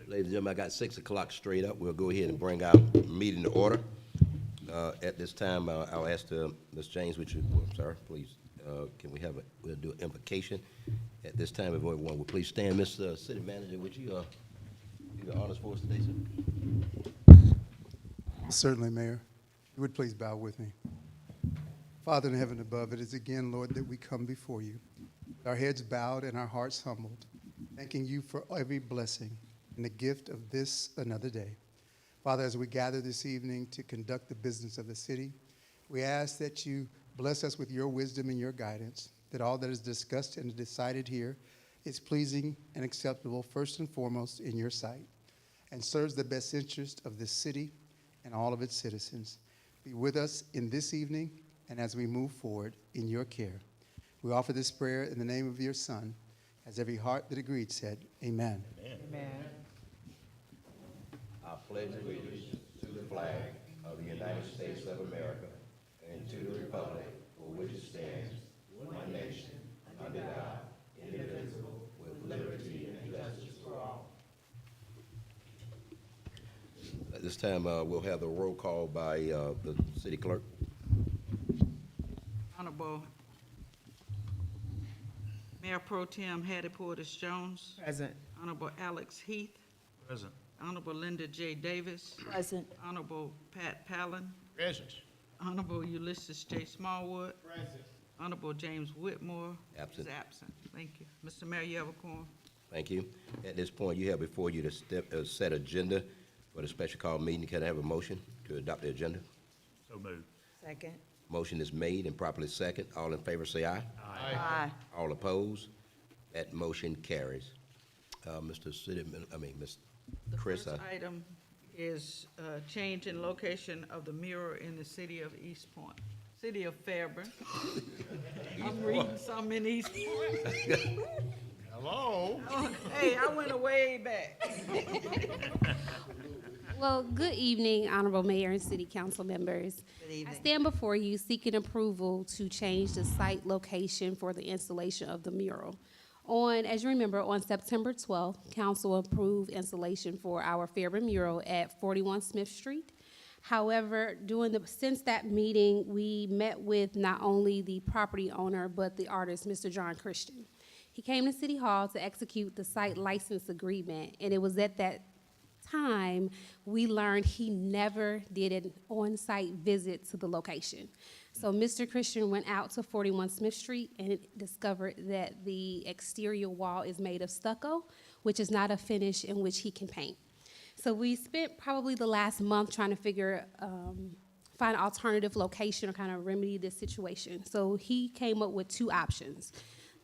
Ladies and gentlemen, I got 6 o'clock straight up. We'll go ahead and bring our meeting to order. At this time, I'll ask Ms. James, please, can we have we'll do an invocation. At this time, if everyone would please stand. Mr. City Manager, would you do the honors for us today, sir? Certainly, Mayor. You would please bow with me. Father in heaven above, it is again, Lord, that we come before you, with our heads bowed and our hearts humbled, thanking you for every blessing and the gift of this another day. Father, as we gather this evening to conduct the business of the city, we ask that you bless us with your wisdom and your guidance, that all that is discussed and decided here is pleasing and acceptable first and foremost in your sight, and serves the best interest of this city and all of its citizens. Be with us in this evening and as we move forward in your care. We offer this prayer in the name of your Son, as every heart that agreed said, amen. Amen. Amen. I pledge allegiance to the flag of the United States of America and to the republic for which it stands, one nation, under God, indivisible, with liberty and justice for all. At this time, we'll have the roll call by the city clerk. Honorable Mayor Pro Tem Hattie Portis Jones. Present. Honorable Alex Heath. Present. Honorable Linda J. Davis. Present. Honorable Pat Palin. Present. Honorable Ulysses J. Smallwood. Present. Honorable James Whitmore. Absent. Is absent. Thank you. Mr. Mayor, you have a quorum. Thank you. At this point, you have before you the set agenda for the special call meeting. Can I have a motion to adopt the agenda? So moved. Second. Motion is made and properly second. All in favor say aye. Aye. All opposed? That motion carries. Ms. The Chris, first item is change in location of the mural in the city of East Point, city of Fairburn. I'm reading some in East Point. Hello. Oh, hey, I went way back. Well, good evening, Honorable Mayor and City Council members. Good evening. I stand before you seeking approval to change the site location for the installation of the mural. As you remember, on September 12th, Council approved installation for our Fairburn mural at 41 Smith Street. However, since that meeting, we met with not only the property owner, but the artist, Mr. John Christian. He came to City Hall to execute the site license agreement, and it was at that time we learned he never did an on-site visit to the location. So Mr. Christian went out to 41 Smith Street and discovered that the exterior wall is made of stucco, which is not a finish in which he can paint. So we spent probably the last month trying to find an alternative location or kind of remedy this situation. So he came up with two options.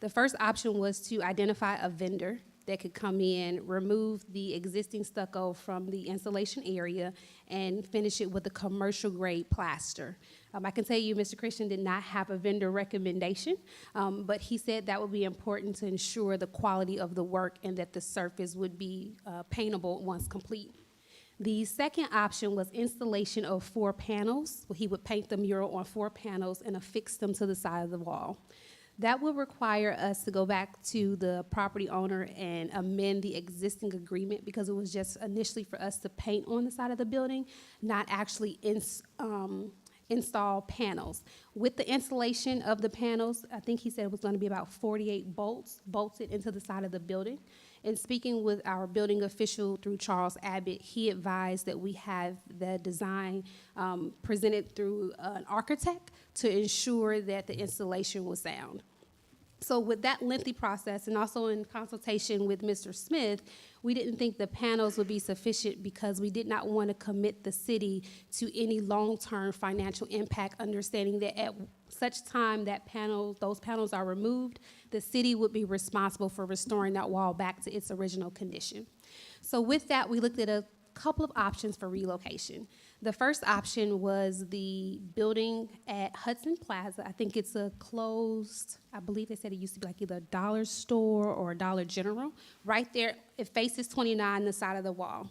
The first option was to identify a vendor that could come in, remove the existing stucco from the installation area, and finish it with a commercial grade plaster. I can tell you Mr. Christian did not have a vendor recommendation, but he said that would be important to ensure the quality of the work and that the surface would be paintable once complete. The second option was installation of 4 panels. He would paint the mural on 4 panels and affix them to the side of the wall. That would require us to go back to the property owner and amend the existing agreement because it was just initially for us to paint on the side of the building, not actually install panels. With the installation of the panels, I think he said it was going to be about 48 bolts bolted into the side of the building. And speaking with our building official through Charles Abbott, he advised that we have the design presented through an architect to ensure that the installation was sound. So with that lengthy process and also in consultation with Mr. Smith, we didn't think the panels would be sufficient because we did not want to commit the city to any long-term financial impact, understanding that at such time that those panels are removed, the city would be responsible for restoring that wall back to its original condition. So with that, we looked at a couple of options for relocation. The first option was the building at Hudson Plaza. I think it's a closed, I believe they said it used to be like either a dollar store or a Dollar General. Right there, it faces 29, the side of the wall.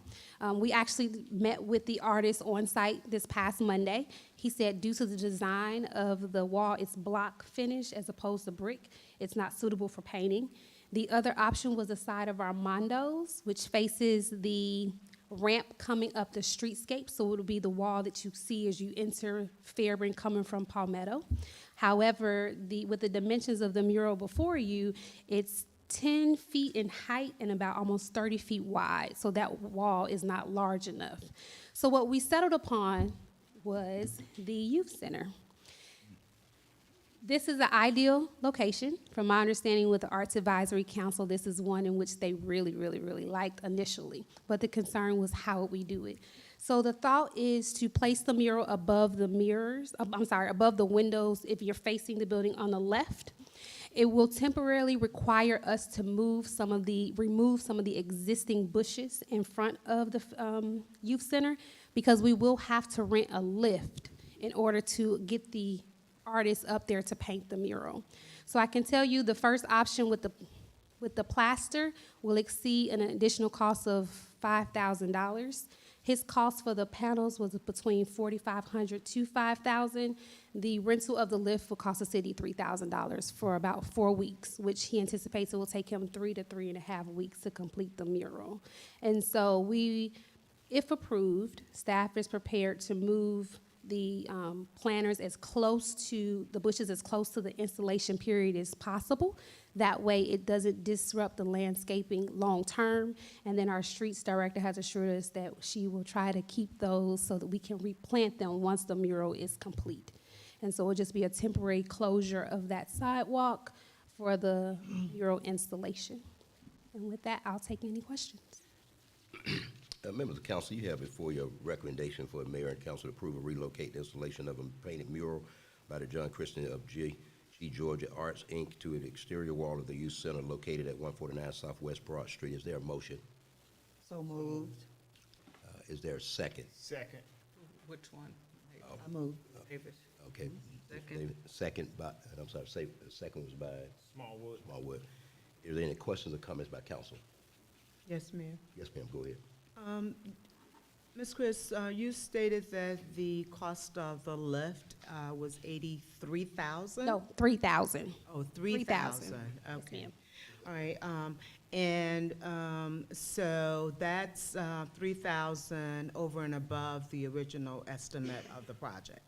We actually met with the artist on site this past Monday. He said due to the design of the wall, it's block finish as opposed to brick. It's not suitable for painting. The other option was the side of Armando's, which faces the ramp coming up the streetscape, so it'll be the wall that you see as you enter Fairburn coming from Palmetto. However, with the dimensions of the mural before you, it's 10 feet in height and about almost 30 feet wide, so that wall is not large enough. So what we settled upon was the youth center. This is the ideal location. From my understanding with the Arts Advisory Council, this is one in which they really, really, really liked initially. But the concern was how would we do it? So the thought is to place the mural above the above the windows if you're facing the building on the left. It will temporarily require us to remove some of the existing bushes in front of the youth center, because we will have to rent a lift in order to get the artists up there to paint the mural. So I can tell you the first option with the plaster will exceed an additional cost of $5,000. His cost for the panels was between $4,500 to $5,000. The rental of the lift will cost the city $3,000 for about 4 weeks, which he anticipates it will take him 3 to 3.5 weeks to complete the mural. And so if approved, staff is prepared to move the planters as close to, the bushes as close to the installation period as possible. That way it doesn't disrupt the landscaping long term. And then our streets director has assured us that she will try to keep those so that we can replant them once the mural is complete. And so it'll just be a temporary closure of that sidewalk for the mural installation. And with that, I'll take any questions. Members of council, you have before your recommendation for the mayor and council to approve or relocate the installation of a painted mural by the John Christian of G. Georgia Arts, Inc. to the exterior wall of the youth center located at 149 Southwest Broad Street. Is there a motion? So moved. Is there a second? Second. Which one? I move. Davis. Okay. Second. David, second by, I'm sorry, the second was by Smallwood. Smallwood. Is there any questions or comments by council? Yes, Mayor. Yes, ma'am, go ahead. Ms. Chris, you stated that the cost of the lift was $83,000? No, $3,000. Oh, $3,000. $3,000. Yes, Okay. ma'am. All right. So that's $3,000 over and above the original estimate of the project.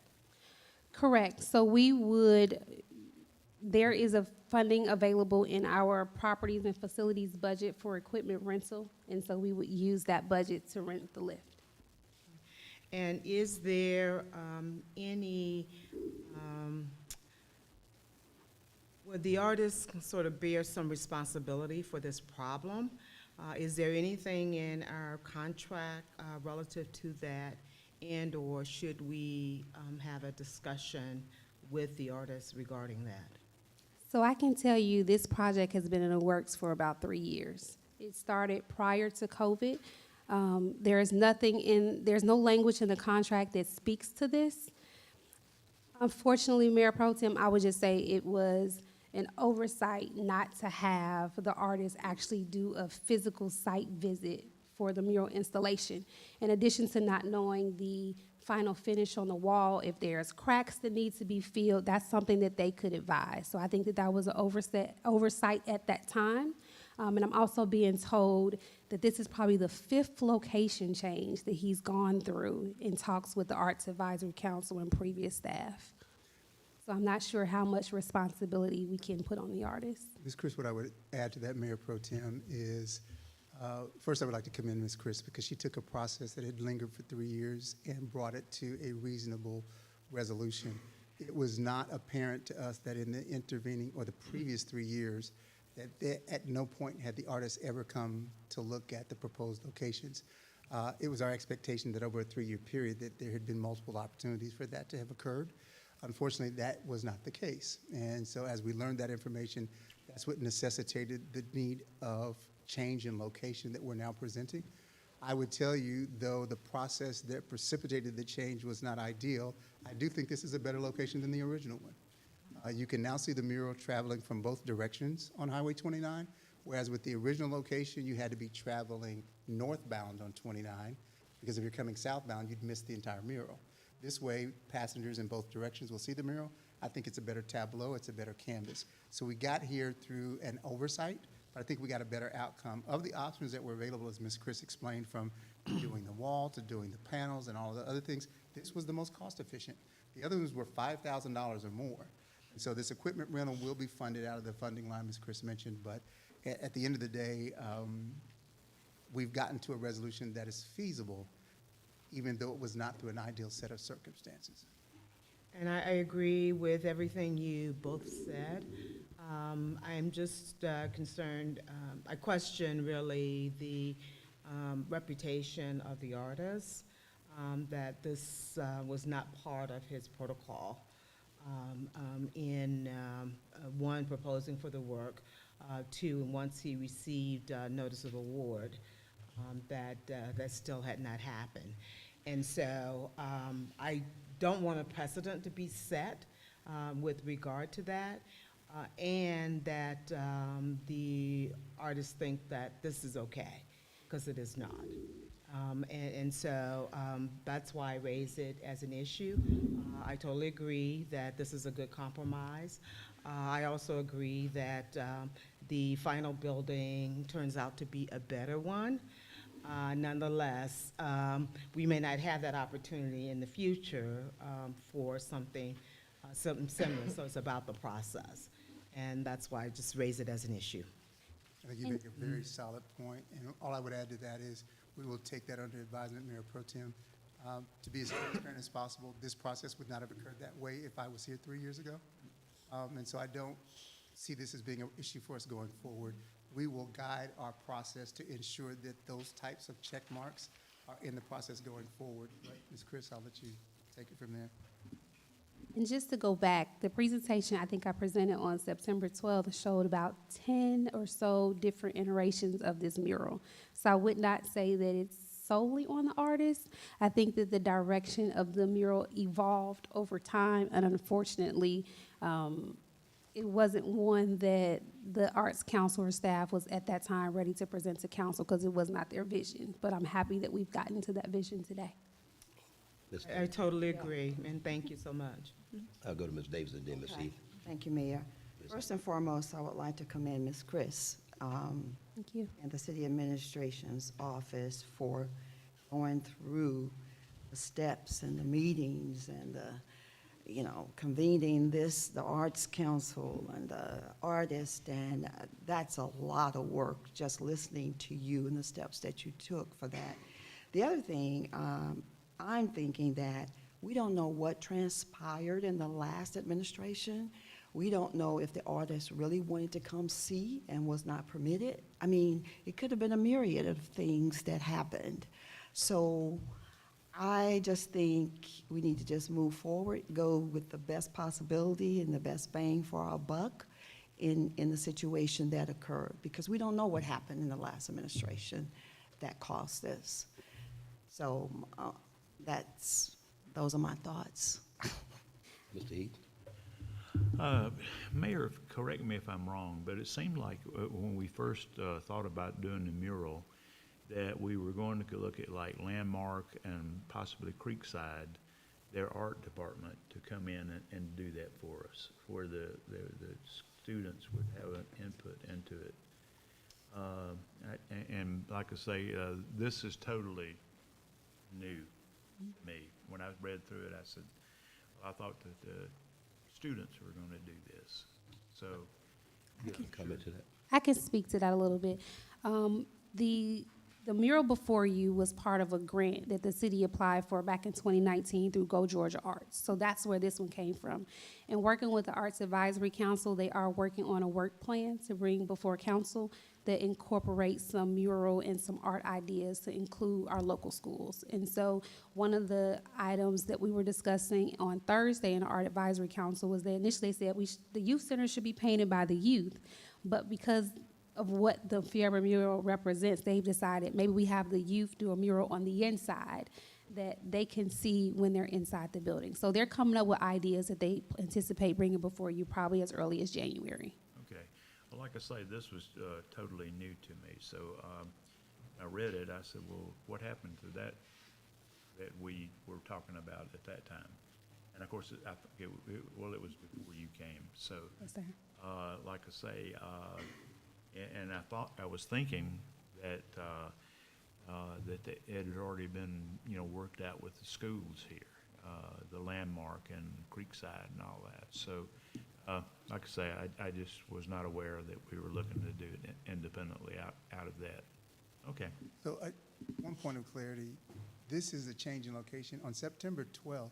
Correct. So there is a funding available in our properties and facilities budget for equipment rental, and so we would use that budget to rent the lift. And is there would the artists sort of bear some responsibility for this problem? Is there anything in our contract relative to that, and/or should we have a discussion with the artists regarding that? So I can tell you this project has been in the works for about 3 years. It started prior to COVID. There's no language in the contract that speaks to this. Unfortunately, Mayor Pro Tem, I would just say it was an oversight not to have the artists actually do a physical site visit for the mural installation. In addition to not knowing the final finish on the wall, if there's cracks that need to be filled, that's something that they could advise. So I think that was an oversight at that time. And I'm also being told that this is probably the 5th location change that he's gone through in talks with the Arts Advisory Council and previous staff. So I'm not sure how much responsibility we can put on the artists. Ms. Chris, what I would add to that, Mayor Pro Tem, is first I would like to commend Ms. Chris because she took a process that had lingered for 3 years and brought it to a reasonable resolution. It was not apparent to us that in the intervening or the previous 3 years that at no point had the artists ever come to look at the proposed locations. It was our expectation that over a 3-year period that there had been multiple opportunities for that to have occurred. Unfortunately, that was not the case. And so as we learned that information, that's what necessitated the need of change in location that we're now presenting. I would tell you, though the process that precipitated the change was not ideal, I do think this is a better location than the original one. You can now see the mural traveling from both directions on Highway 29, whereas with the original location, you had to be traveling northbound on 29, because if you're coming southbound, you'd miss the entire mural. This way, passengers in both directions will see the mural. I think it's a better tableau, it's a better canvas. So we got here through an oversight but I think we got a better outcome. Of the options that were available, as Ms. Chris explained, from doing the wall to doing the panels and all the other things, this was the most cost efficient. The other ones were $5,000 or more. And so this equipment rental will be funded out of the funding line, Ms. Chris mentioned, but at the end of the day, we've gotten to a resolution that is feasible, even though it was not through an ideal set of circumstances. And I agree with everything you both said. I am just concerned, I question really the reputation of the artist, that this was not part of his protocol in one, proposing for the work, two, and once he received notice of award, that still had not happened. And so I don't want a precedent to be set with regard to that, and that the artists think that this is okay, because it is not. And so that's why I raise it as an issue. I totally agree that this is a good compromise. I also agree that the final building turns out to be a better one. Nonetheless, we may not have that opportunity in the future for something similar, so it's about the process. And that's why I just raise it as an issue. I think you make a very solid point, and all I would add to that is we will take that under advisement, Mayor Pro Tem. To be as transparent as possible, this process would not have occurred that way if I was here 3 years ago. And so I don't see this as being an issue for us going forward. We will guide our process to ensure that those types of check marks are in the process going forward. But Ms. Chris, I'll let you take it from there. And just to go back, the presentation I think I presented on September 12th showed about 10 or so different iterations of this mural. So I would not say that it's solely on the artist. I think that the direction of the mural evolved over time, and unfortunately, it wasn't one that the Arts Council or staff was at that time ready to present to council because it was not their vision. But I'm happy that we've gotten to that vision today. Ms. I totally agree, and thank you so much. I'll go to Ms. Davis and then Ms. Okay. Heath. Thank you, Mayor. First and foremost, I would like to commend Ms. Chris Thank you. and the city administration's office for going through the steps and the meetings and the, convening the Arts Council and the artist, and that's a lot of work, just listening to you and the steps that you took for that. The other thing, I'm thinking that we don't know what transpired in the last administration. We don't know if the artist really wanted to come see and was not permitted. I mean, it could have been a myriad of things that happened. So I just think we need to just move forward, go with the best possibility and the best bang for our buck in the situation that occurred, because we don't know what happened in the last administration that caused this. So those are my thoughts. Mr. Heath? Mayor, correct me if I'm wrong, but it seemed like when we first thought about doing the mural, that we were going to look at like Landmark and possibly Creekside, their art department, to come in and do that for us, where the students would have an input into it. And like I say, this is totally new to me. When I read through it, I said, I thought that the students were going to do this. So, You have a comment to that? I can speak to that a little bit. The mural before you was part of a grant that the city applied for back in 2019 through Go Georgia Arts. So that's where this one came from. And working with the Arts Advisory Council, they are working on a work plan to bring before council that incorporates some mural and some art ideas to include our local schools. And so one of the items that we were discussing on Thursday in the Art Advisory Council was that initially they said the youth center should be painted by the youth, but because of what the Fairburn mural represents, they've decided maybe we have the youth do a mural on the inside that they can see when they're inside the building. So they're coming up with ideas that they anticipate bringing before you probably as early as January. okay. Well, like I say, this was totally new to me. So I read it. I said, well, what happened to that we were talking about at that time? And of course, I think it was before you came. So, Yes, sir. like I say, And I was thinking that, that it had already been, worked out with the schools here, the Landmark and Creekside and all that. So, like I say, I just was not aware that we were looking to do it independently out of that. Okay. So one point of clarity, this is a change in location. On September 12th,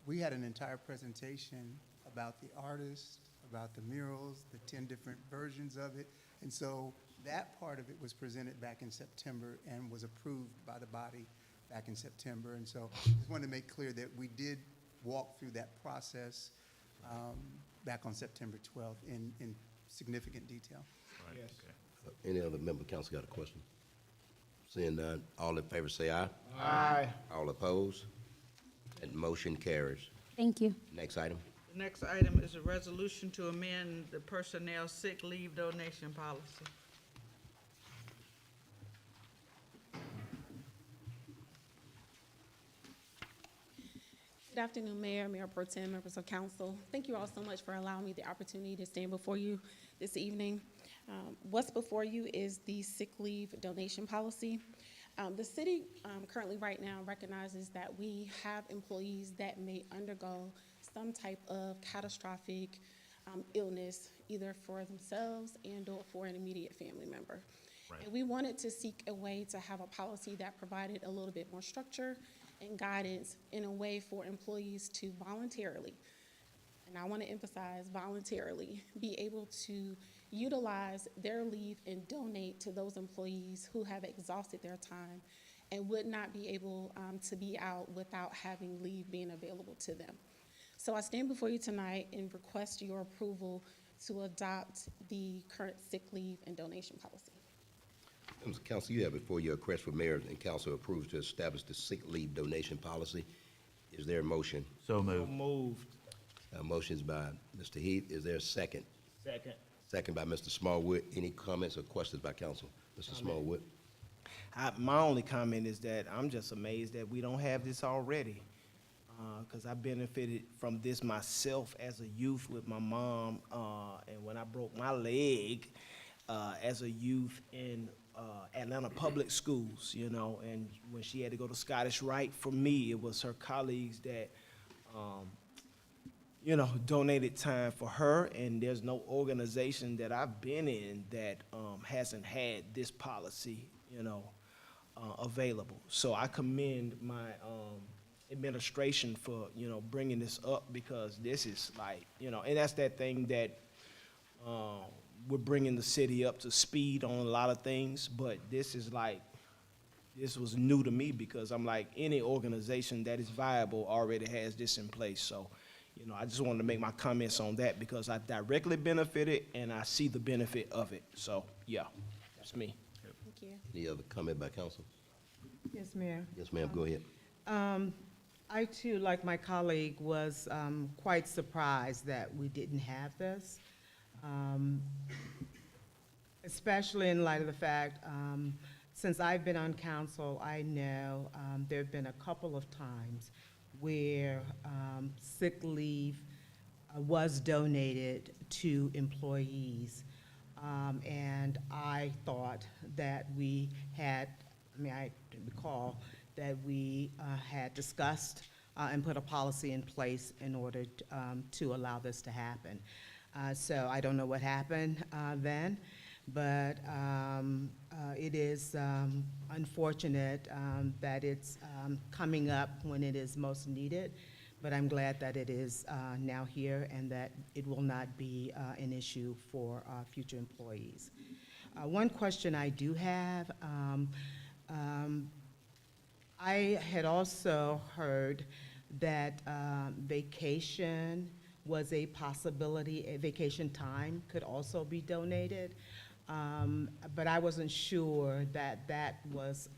we had an entire presentation about the artist, about the murals, the 10 different versions of it. And so that part of it was presented back in September and was approved by the body back in September. And so just wanted to make clear that we did walk through that process back on September 12th in significant detail. Right. Yes. Okay. Any other member of council got a question? Seeing none, all in favor say aye. Aye. All opposed? And motion carries. Thank you. Next item. The next item is a resolution to amend the personnel sick leave donation policy. Good afternoon, Mayor, Mayor Pro Tem, members of council. Thank you all so much for allowing me the opportunity to stand before you this evening. What's before you is the sick leave donation policy. The city currently right now recognizes that we have employees that may undergo some type of catastrophic illness, either for themselves and or for an immediate family member. Right. And we wanted to seek a way to have a policy that provided a little bit more structure and guidance in a way for employees to voluntarily, and I want to emphasize voluntarily, be able to utilize their leave and donate to those employees who have exhausted their time and would not be able to be out without having leave being available to them. So I stand before you tonight and request your approval to adopt the current sick leave and donation policy. Members of council, you have before you a request for mayor and council approves to establish the sick leave donation policy. Is there a motion? So moved. Moved. Motion's by Mr. Heath. Is there a second? Second. Second by Mr. Smallwood. Any comments or questions by council? Mr. Smallwood? My only comment is that I'm just amazed that we don't have this already. Because I benefited from this myself as a youth with my mom. And when I broke my leg as a youth in Atlanta public schools, and when she had to go to Scottish Rite, for me, it was her colleagues that, donated time for her, and there's no organization that I've been in that hasn't had this policy, available. So I commend my administration for, bringing this up, because this is like, and that's that thing that we're bringing the city up to speed on a lot of things, but this was new to me, because I'm like, any organization that is viable already has this in place. So, I just wanted to make my comments on that, because I directly benefited and I see the benefit of it. So, yeah, that's me. Thank you. Any other comment by council? Yes, Mayor. Yes, ma'am, go ahead. I too, like my colleague, was quite surprised that we didn't have this, especially in light of the fact, since I've been on council, I know there have been a couple of times where sick leave was donated to employees. And I thought that we had, I recall that we had discussed and put a policy in place in order to allow this to happen. So I don't know what happened then, but it is unfortunate that it's coming up when it is most needed, but I'm glad that it is now here and that it will not be an issue for future employees. One question I do have, I had also heard that vacation was a possibility, vacation time could also be donated, but I wasn't sure that that was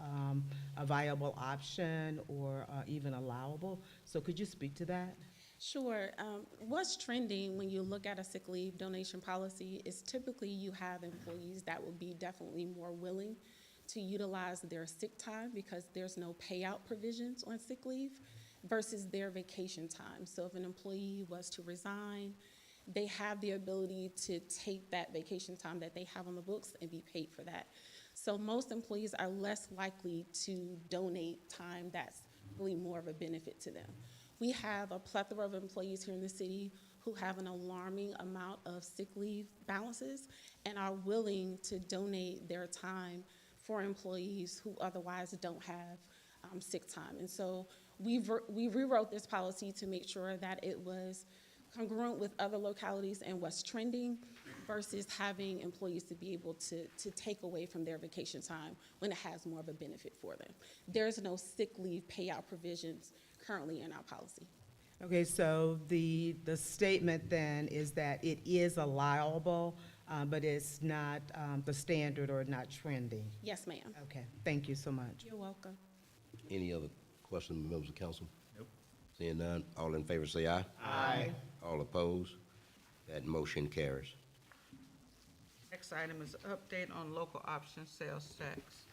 a viable option or even allowable. So could you speak to that? Sure. What's trending when you look at a sick leave donation policy is typically you have employees that will be definitely more willing to utilize their sick time because there's no payout provisions on sick leave versus their vacation time. So if an employee was to resign, they have the ability to take that vacation time that they have on the books and be paid for that. So most employees are less likely to donate time that's really more of a benefit to them. We have a plethora of employees here in the city who have an alarming amount of sick leave balances and are willing to donate their time for employees who otherwise don't have sick time. And so we rewrote this policy to make sure that it was congruent with other localities and what's trending versus having employees to be able to take away from their vacation time when it has more of a benefit for them. There's no sick leave payout provisions currently in our policy. Okay, so the statement then is that it is allowable, but it's not the standard or not trending. Yes, ma'am. Okay, thank you so much. You're welcome. Any other questions, members of council? Nope. Seeing none, all in favor say aye. Aye. All opposed? That motion carries. Next item is update on local option sales tax.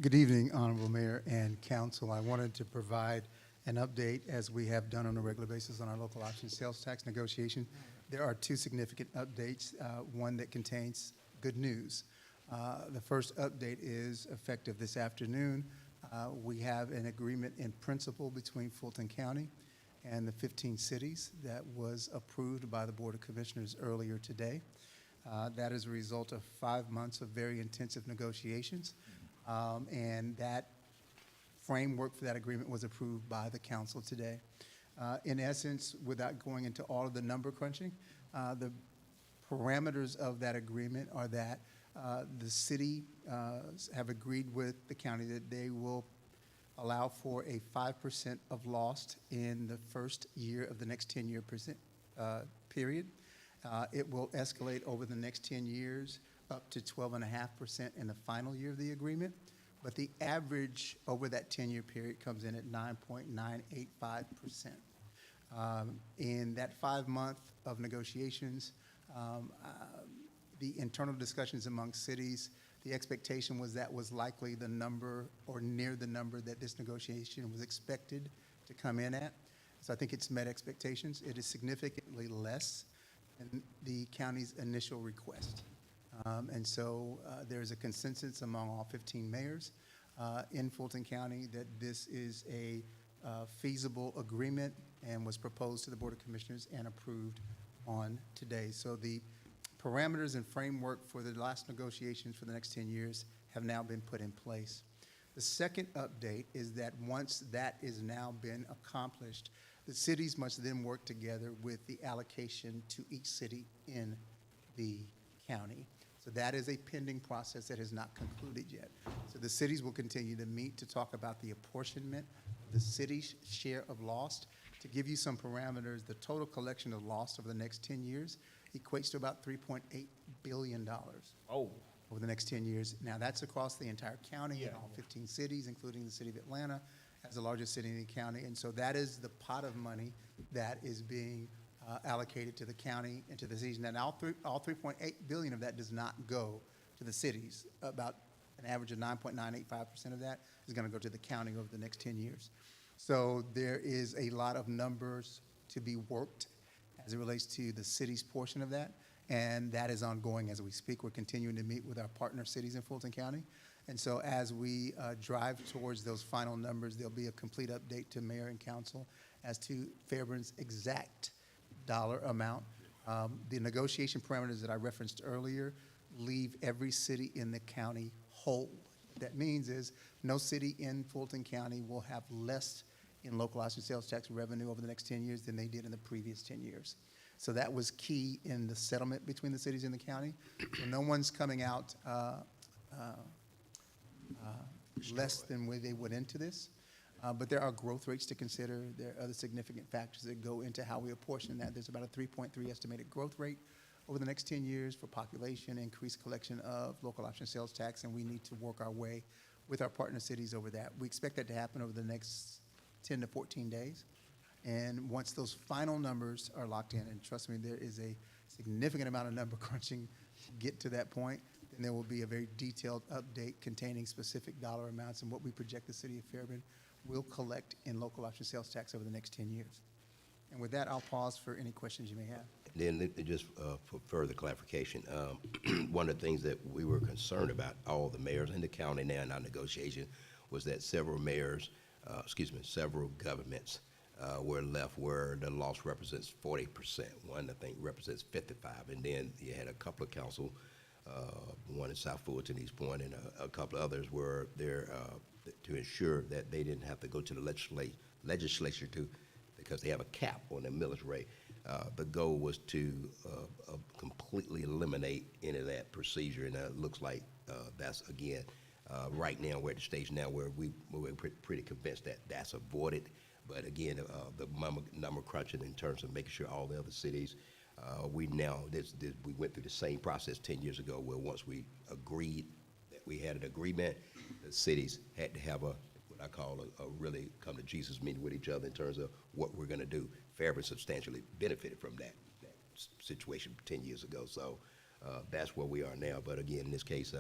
Good evening, Honorable Mayor and Council. I wanted to provide an update, as we have done on a regular basis, on our local option sales tax negotiation. There are two significant updates, one that contains good news. The first update is effective this afternoon. We have an agreement in principle between Fulton County and the 15 cities that was approved by the Board of Commissioners earlier today. That is a result of 5 months of very intensive negotiations, and that framework for that agreement was approved by the council today. In essence, without going into all of the number crunching, the parameters of that agreement are that the city have agreed with the county that they will allow for a 5% of loss in the first year of the next 10-year period. It will escalate over the next 10 years up to 12.5% in the final year of the agreement. But the average over that 10-year period comes in at 9.985%. In that 5 month of negotiations, the internal discussions among cities, the expectation was that was likely the number or near the number that this negotiation was expected to come in at. So I think it's met expectations. It is significantly less than the county's initial request. And so there's a consensus among all 15 mayors in Fulton County that this is a feasible agreement and was proposed to the Board of Commissioners and approved on today. So the parameters and framework for the last negotiations for the next 10 years have now been put in place. The second update is that once that is now been accomplished, the cities must then work together with the allocation to each city in the county. So that is a pending process that has not concluded yet. So the cities will continue to meet to talk about the apportionment of the city's share of lost. To give you some parameters, the total collection of lost over the next 10 years equates to about $3.8 billion Oh. over the next 10 years. Now, that's across the entire county and all 15 cities, including the city of Atlanta as the largest city in the county. And so that is the pot of money that is being allocated to the county and to the cities. Now, all 3.8 billion of that does not go to the cities. About an average of 9.985% of that is going to go to the county over the next 10 years. So there is a lot of numbers to be worked as it relates to the city's portion of that, and that is ongoing as we speak. We're continuing to meet with our partner cities in Fulton County. And so as we drive towards those final numbers, there'll be a complete update to mayor and council as to Fairburn's exact dollar amount. The negotiation parameters that I referenced earlier leave every city in the county whole. What that means is no city in Fulton County will have less in local option sales tax revenue over the next 10 years than they did in the previous 10 years. So that was key in the settlement between the cities and the county. So no one's coming out less than where they went into this. But there are growth rates to consider. There are other significant factors that go into how we apportion that. There's about a 3.3 estimated growth rate over the next 10 years for population, increased collection of local option sales tax, and we need to work our way with our partner cities over that. We expect that to happen over the next 10 to 14 days. And once those final numbers are locked in, and trust me, there is a significant amount of number crunching to get to that point, then there will be a very detailed update containing specific dollar amounts and what we project the city of Fairburn will collect in local option sales tax over the next 10 years. And with that, I'll pause for any questions you may have. Then just for further clarification, one of the things that we were concerned about, all the mayors in the county now in our negotiation, was that several mayors, several governments were left where the loss represents 40%. One, I think, represents 55, and then you had a couple of council, one in South Fulton, East Point, and a couple of others were there to ensure that they didn't have to go to the legislature because they have a cap on the millage rate. The goal was to completely eliminate any of that procedure, and it looks like that's, again, right now we're at the stage now where we're pretty convinced that that's avoided. But again, the number crunching in terms of making sure all the other cities, we went through the same process 10 years ago where once we agreed that we had an agreement, the cities had to have what I call a really come to Jesus meeting with each other in terms of what we're going to do. Fairburn substantially benefited from that situation 10 years ago. So that's where we are now. But again, in this case,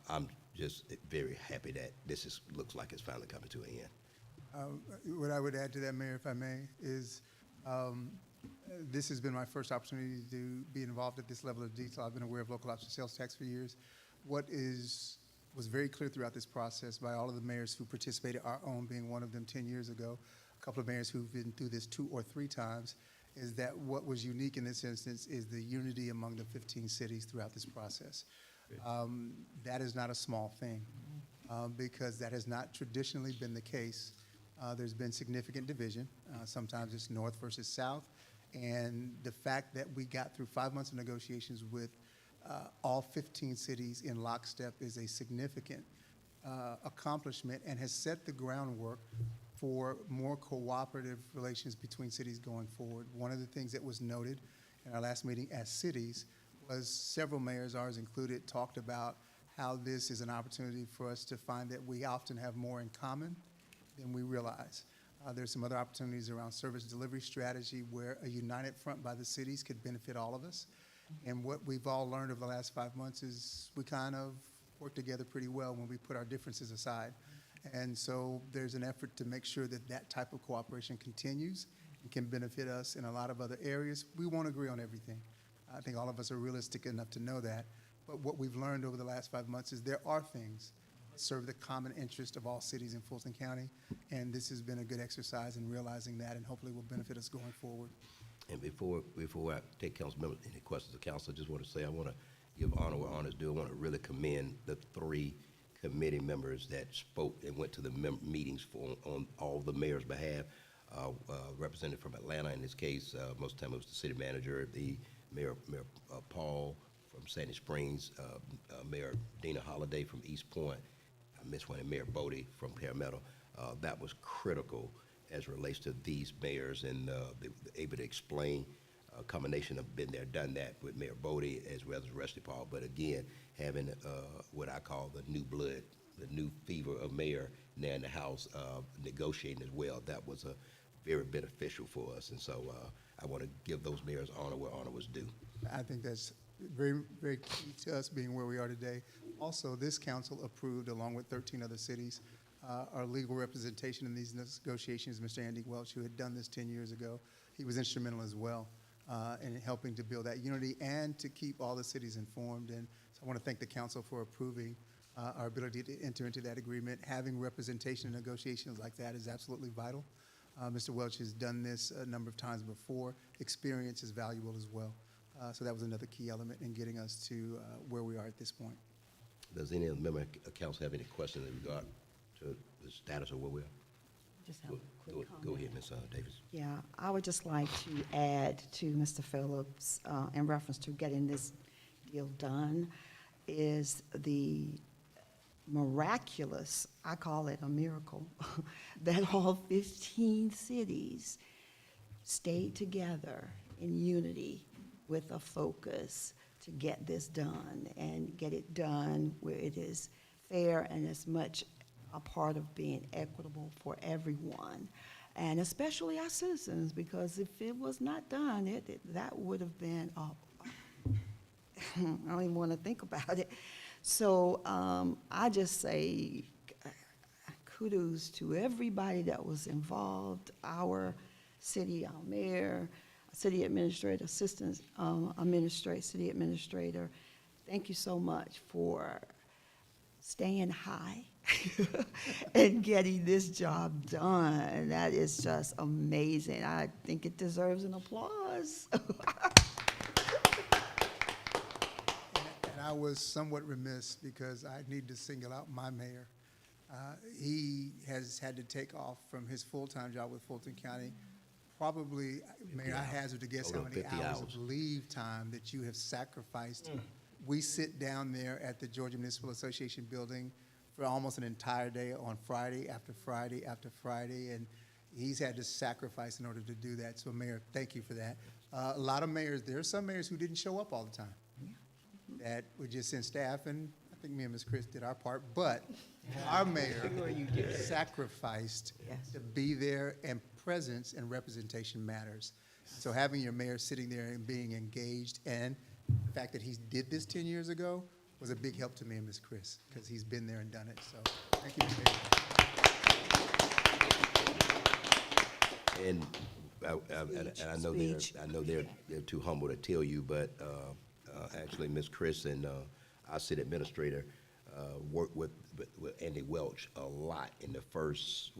I'm just very happy that this looks like it's finally coming to an end. What I would add to that, Mayor, if I may, is this has been my first opportunity to be involved at this level of detail. I've been aware of local option sales tax for years. What was very clear throughout this process by all of the mayors who participated, our own being one of them 10 years ago, a couple of mayors who've been through this 2 or 3 times, is that what was unique in this instance is the unity among the 15 cities throughout this process. That is not a small thing because that has not traditionally been the case. There's been significant division. Sometimes it's north versus south. And the fact that we got through 5 months of negotiations with all 15 cities in lockstep is a significant accomplishment and has set the groundwork for more cooperative relations between cities going forward. One of the things that was noted in our last meeting as cities was several mayors, ours included, talked about how this is an opportunity for us to find that we often have more in common than we realize. There's some other opportunities around service delivery strategy where a united front by the cities could benefit all of us. And what we've all learned over the last 5 months is we kind of work together pretty well when we put our differences aside. And so there's an effort to make sure that that type of cooperation continues and can benefit us in a lot of other areas. We won't agree on everything. I think all of us are realistic enough to know that. But what we've learned over the last 5 months is there are things that serve the common interest of all cities in Fulton County. And this has been a good exercise in realizing that and hopefully will benefit us going forward. And before I take council members, any questions of council, I just want to say I want to give honor where honor's due. I want to really commend the 3 committee members that spoke and went to the meetings on all the mayor's behalf. Representative from Atlanta in this case, most of the time it was the city manager, the Mayor Paul from Sandy Springs, Mayor Dina Holliday from East Point, I missed one, and Mayor Bodie from Palmetto. That was critical as it relates to these mayors, and they were able to explain a combination of been there, done that with Mayor Bodie as well as Rusty Paul. But again, having what I call the new blood, the new fever of mayor now in the House negotiating as well, that was very beneficial for us. And so I want to give those mayors honor where honor was due. I think that's very, very key to us being where we are today. Also, this council approved, along with 13 other cities, our legal representation in these negotiations, Mr. Andy Welch, who had done this 10 years ago. He was instrumental as well in helping to build that unity and to keep all the cities informed. And so I want to thank the council for approving our ability to enter into that agreement. Having representation in negotiations like that is absolutely vital. Mr. Welch has done this a number of times before. Experience is valuable as well. So that was another key element in getting us to where we are at this point. Does any other member of council have any questions in regard to the status of where we are? Just have a quick comment. Go ahead, Ms. Davis. Yeah, I would just like to add to Mr. Phillips in reference to getting this deal done is the miraculous, I call it a miracle, that all 15 cities stayed together in unity with a focus to get this done and get it done where it is fair and as much a part of being equitable for everyone, and especially our citizens, because if it was not done, that would have been, I don't even want to think about it. So I just say kudos to everybody that was involved, our city mayor, city administrator, assistant city administrator. Thank you so much for staying high and getting this job done. That is just amazing. I think it deserves an applause. And I was somewhat remiss because I need to single out my mayor. He has had to take off from his full-time job with Fulton County. Probably, Mayor, I hazard to guess how Over many 50 hours hours. of leave time that you have sacrificed. We sit down there at the Georgia Municipal Association building for almost an entire day on Friday after Friday after Friday, and he's had to sacrifice in order to do that. So, Mayor, thank you for that. A lot of mayors, there are some mayors who didn't show up all the time, that would just send staff, and I think me and Ms. Chris did our part, but our mayor sacrificed Yes. to be there, and presence and representation matters. So having your mayor sitting there and being engaged, and the fact that he did this 10 years ago was a big help to me and Ms. Chris, because he's been there and done it. So thank you, Mayor. And I know they're too humble to tell you, but actually, Ms. Chris and our city administrator worked with Andy Welch a lot in the first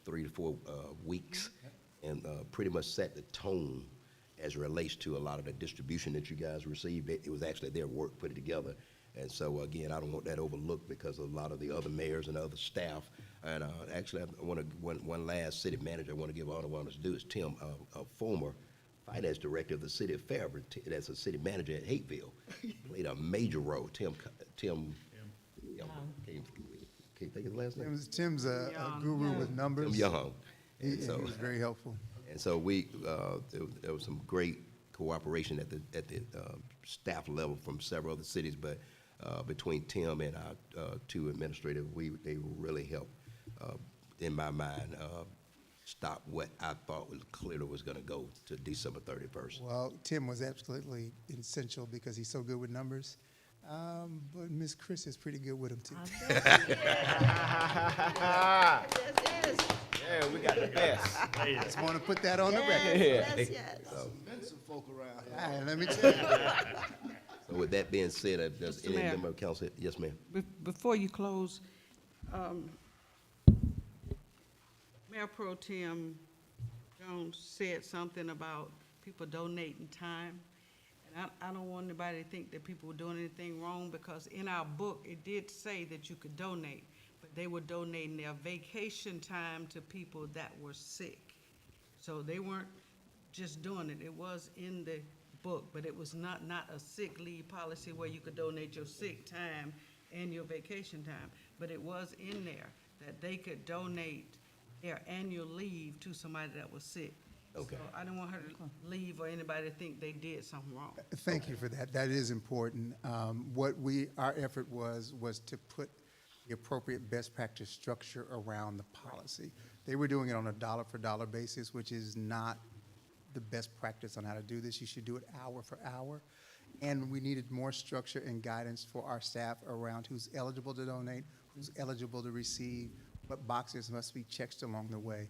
3 to 4 weeks, and pretty much set the tone as it relates to a lot of the distribution that you guys received. It was actually their work put it together. And so, again, I don't want that overlooked because of a lot of the other mayors and other staff. And actually, I want to, one last city manager I want to give honor to do is Tim, a former finance director of the city of Fairburn, that's a city manager at Hateville. Played a major role. Tim, can't think of his last name? Tim's a guru with numbers. Tim Young. He And so, was very helpful. and so there was some great cooperation at the staff level from several other cities, but between Tim and our two administrators, they really helped, in my mind, stop what I thought was clearly was going to go to December 31st. Well, Tim was absolutely essential because he's so good with numbers. But Ms. Chris is pretty good with them too. Yeah, we got the best. Just want to put that on the record. Yes, yes. All right, let me tell you. So with that being said, does Mr. any Mayor. member of council, yes, ma'am? Before you close, Mayor Pro Tem Jones said something about people donating time. And I don't want anybody to think that people were doing anything wrong, because in our book, it did say that you could donate, but they were donating their vacation time to people that were sick. So they weren't just doing it. It was in the book, but it was not a sick leave policy where you could donate your sick time and your vacation time. But it was in there that they could donate their annual leave to somebody that was sick. Okay. So I don't want her to leave or anybody to think they did something wrong. Thank you for that. That is important. Our effort was to put the appropriate best practice structure around the policy. They were doing it on a dollar-for-dollar basis, which is not the best practice on how to do this. You should do it hour for hour. And we needed more structure and guidance for our staff around who's eligible to donate, who's eligible to receive, what boxes must be checked along the way.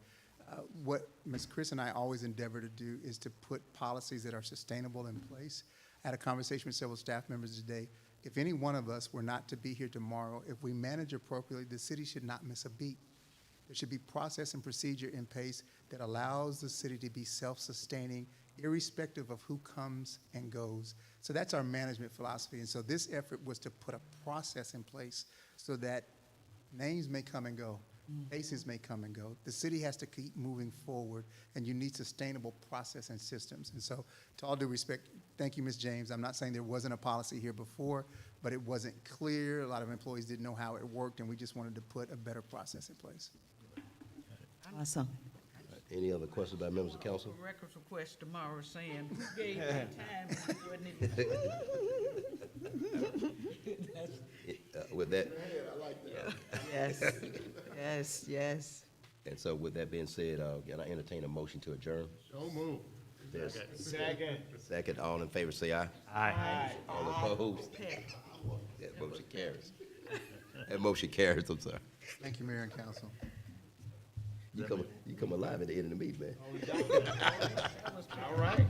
What Ms. Chris and I always endeavor to do is to put policies that are sustainable in place. I had a conversation with several staff members today. If any one of us were not to be here tomorrow, if we manage appropriately, the city should not miss a beat. There should be process and procedure in place that allows the city to be self-sustaining, irrespective of who comes and goes. So that's our management philosophy. And so this effort was to put a process in place so that names may come and go, faces may come and go. The city has to keep moving forward, and you need sustainable process and systems. And so, to all due respect, thank you, Ms. James. I'm not saying there wasn't a policy here before, but it wasn't clear. A lot of employees didn't know how it worked, and we just wanted to put a better process in place. Awesome. Any other questions by members of council? A records request tomorrow saying who gave me time and wasn't it? With that, Yes, yes, yes. and so with that being said, can I entertain a motion to adjourn? So moved. Yes. Second. Second, all in favor, say aye. Aye. All opposed? That motion carries. That motion carries, I'm sorry. Thank you, Mayor and Council. You come alive at the end of the meeting, man. All right.